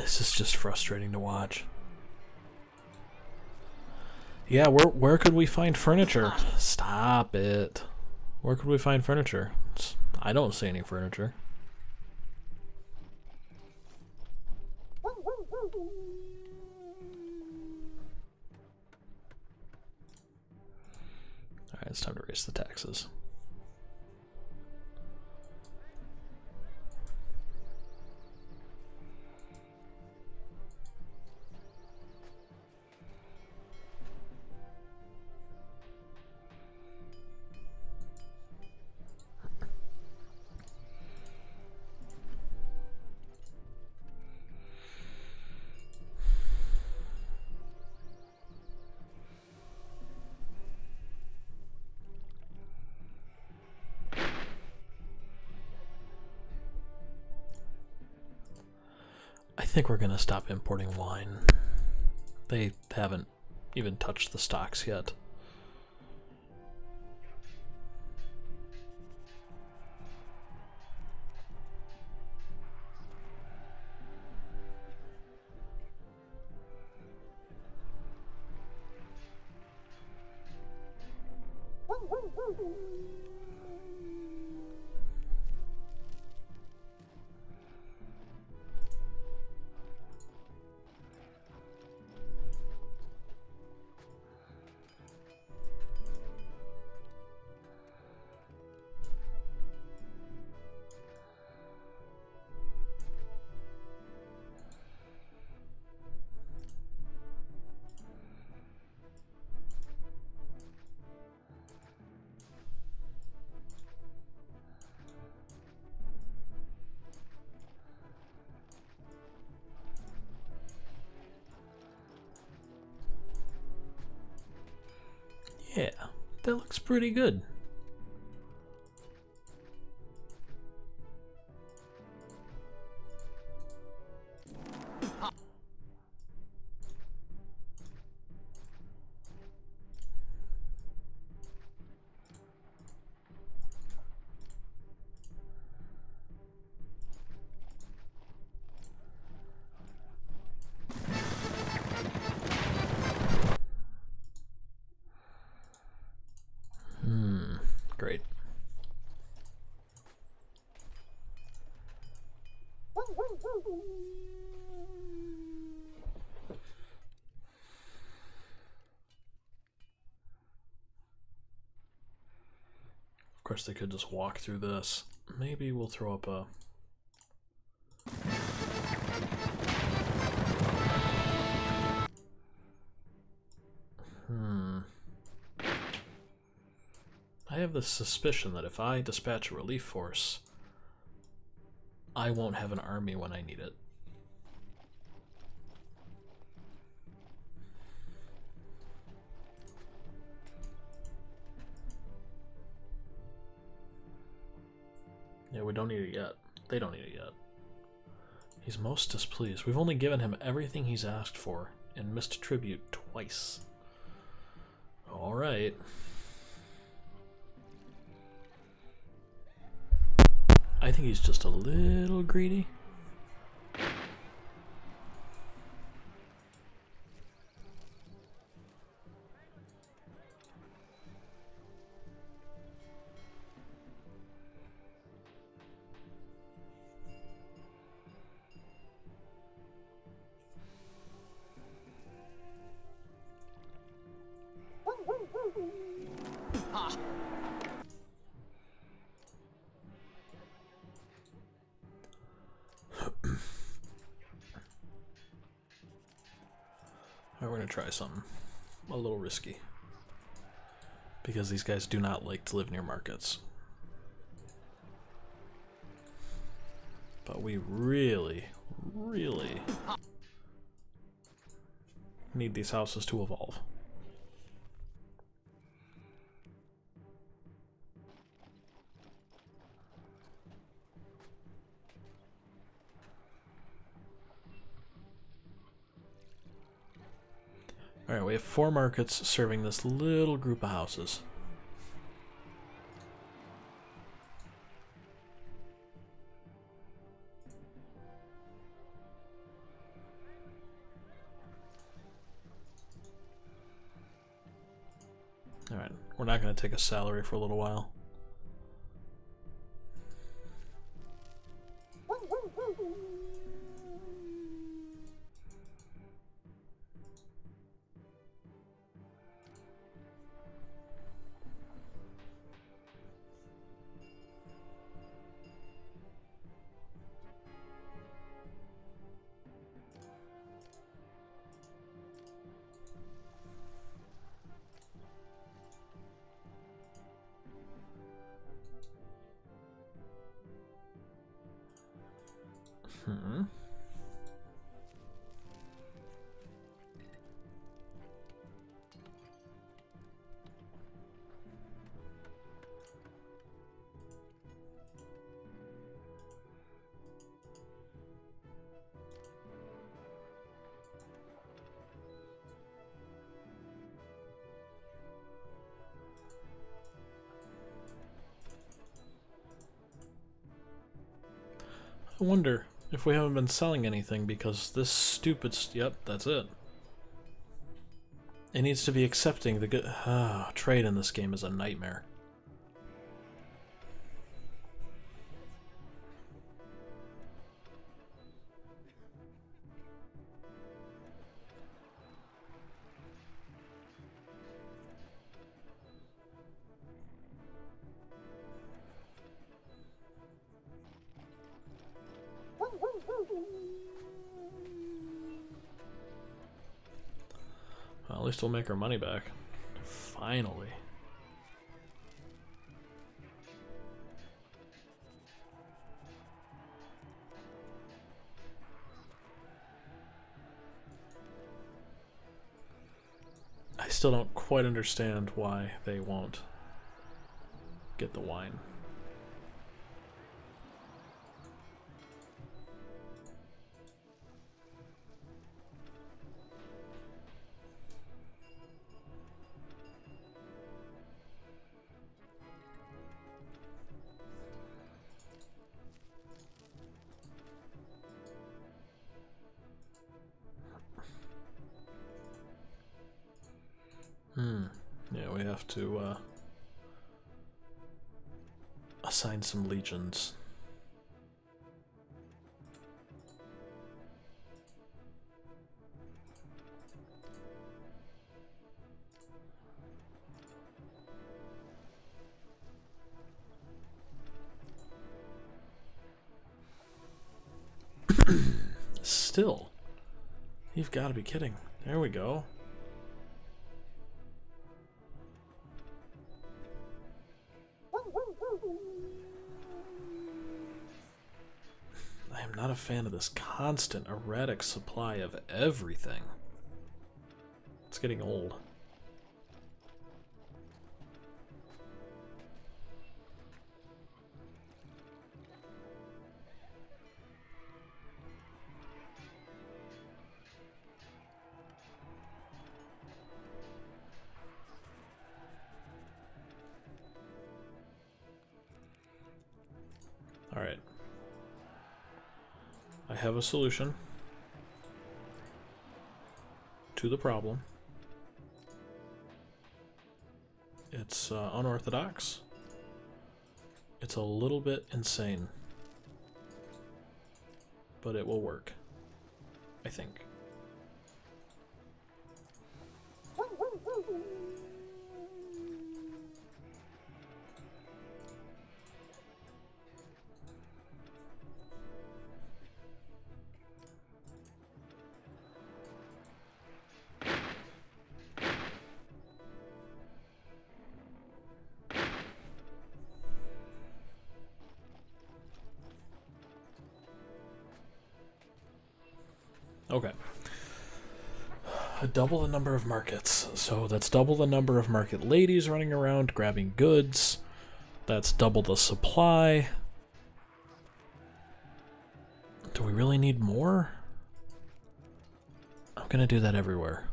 This is just frustrating to watch. Yeah, where could we find furniture? Stop it. Where could we find furniture? I don't see any furniture. Alright, it's time to raise the taxes. I think we're gonna stop importing wine. They haven't even touched the stocks yet. Yeah, that looks pretty good. Great. Of course, they could just walk through this. Maybe we'll throw up a... I have the suspicion that if I dispatch a relief force, I won't have an army when I need it. Yeah, we don't need it yet. They don't need it yet. He's most displeased. We've only given him everything he's asked for and missed tribute twice. Alright. I think he's just a little greedy. Alright, we're gonna try something a little risky. Because these guys do not like to live near markets. But we really, really need these houses to evolve. Alright, we have 4 markets serving this little group of houses. We're not going to take a salary for a little while. I wonder if we haven't been selling anything because this stupid... Yep, that's it. It needs to be accepting the good... trade in this game is a nightmare. Well, at least we'll make our money back. Finally. I still don't quite understand why they won't get the wine. Yeah, we have to assign some legions. Still, you've got to be kidding. There we go. I am not a fan of this constant erratic supply of everything. It's getting old. All right. I have a solution to the problem. It's unorthodox. It's a little bit insane, but it will work, I think. Okay. Double the number of markets. So that's double the number of market ladies running around grabbing goods. That's double the supply. Do we really need more? I'm gonna do that everywhere.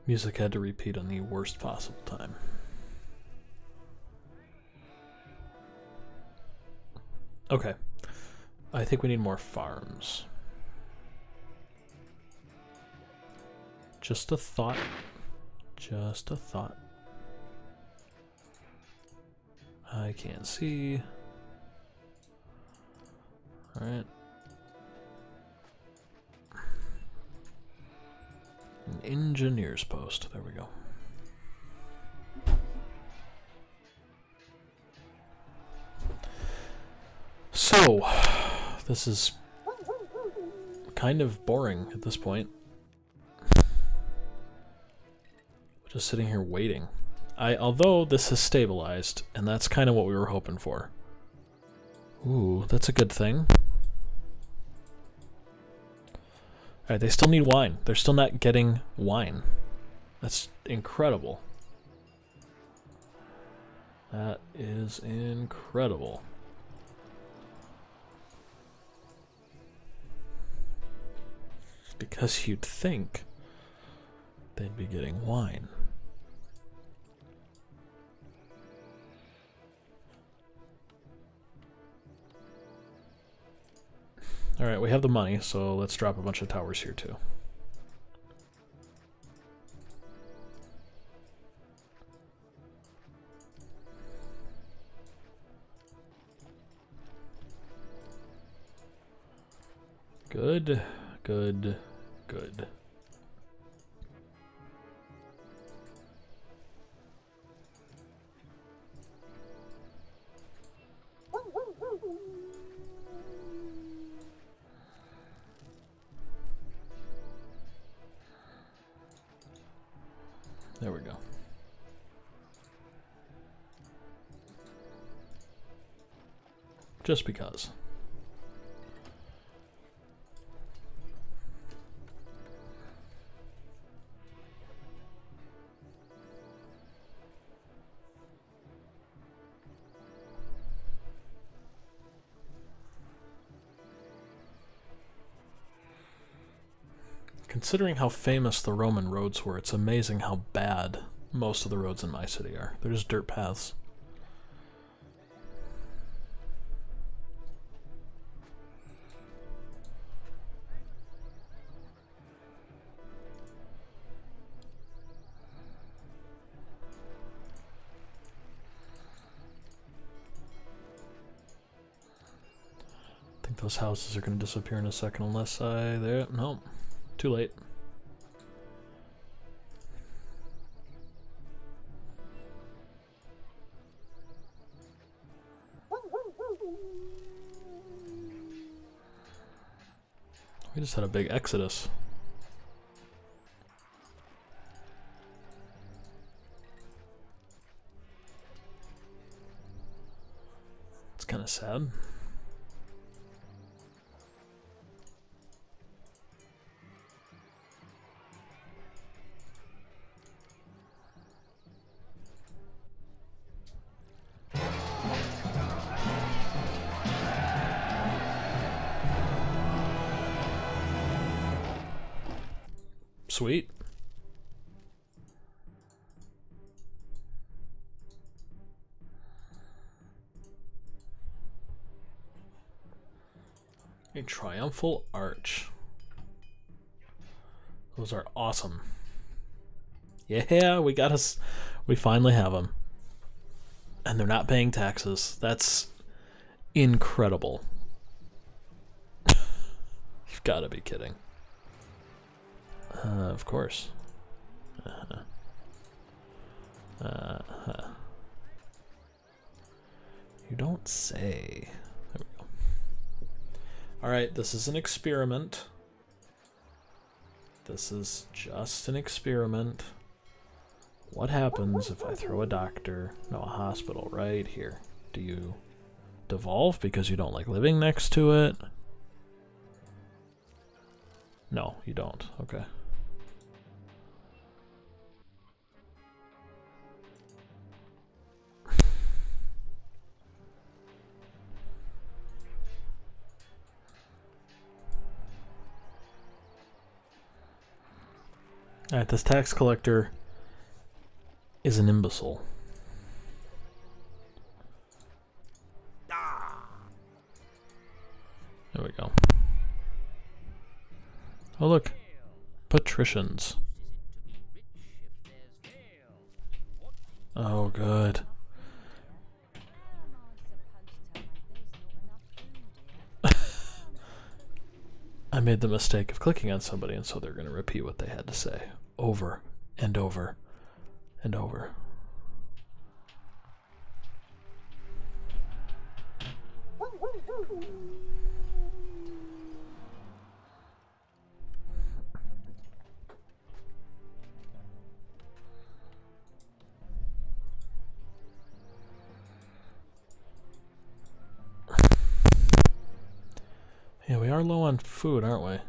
Music had to repeat on the worst possible time. Okay. I think we need more farms. Just a thought. Just a thought. I can't see. Alright. An engineer's post. There we go. So, this is kind of boring at this point. Just sitting here waiting. Although this has stabilized, and that's kind of what we were hoping for. Ooh, that's a good thing. Alright, they still need wine. They're still not getting wine. That's incredible. That is incredible. Because you'd think they'd be getting wine. Alright, we have the money, so let's drop a bunch of towers here too. Good, good, good. There we go. Just because. Considering how famous the Roman roads were, it's amazing how bad most of the roads in my city are. They're just dirt paths. I think those houses are going to disappear in a second unless I... There, no. Too late. We just had a big exodus. It's kind of sad. Sweet. A triumphal arch. Those are awesome. Yeah, we got us. We finally have them. And they're not paying taxes. That's incredible. You've got to be kidding. Of course. You don't say. There we go. Alright, this is an experiment. This is just an experiment. What happens if I throw a doctor, no, a hospital right here? Do you devolve because you don't like living next to it? No, you don't. Okay. Alright, this tax collector is an imbecile. There we go. Oh look, patricians. Oh good. I made the mistake of clicking on somebody, and so they're going to repeat what they had to say over and over and over. Yeah, we are low on food, aren't we?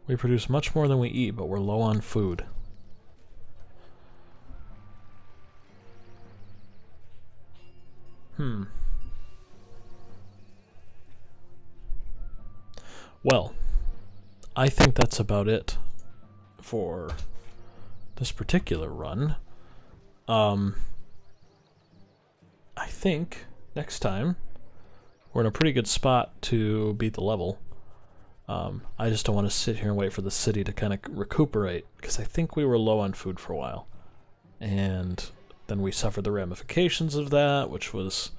We produce much more than we eat, but we're low on food. Well, I think that's about it for this particular run. I think next time we're in a pretty good spot to beat the level. I just don't want to sit here and wait for the city to kind of recuperate, because I think we were low on food for a while. And then we suffered the ramifications of that, which was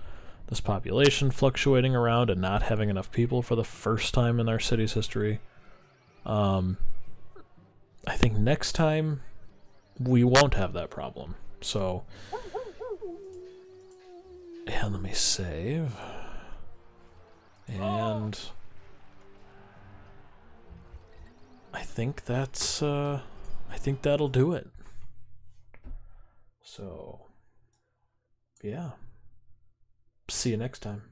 this population fluctuating around and not having enough people for the first time in our city's history. I think next time we won't have that problem. So, yeah, let me save. And I think that's, I think that'll do it. So, yeah. See you next time.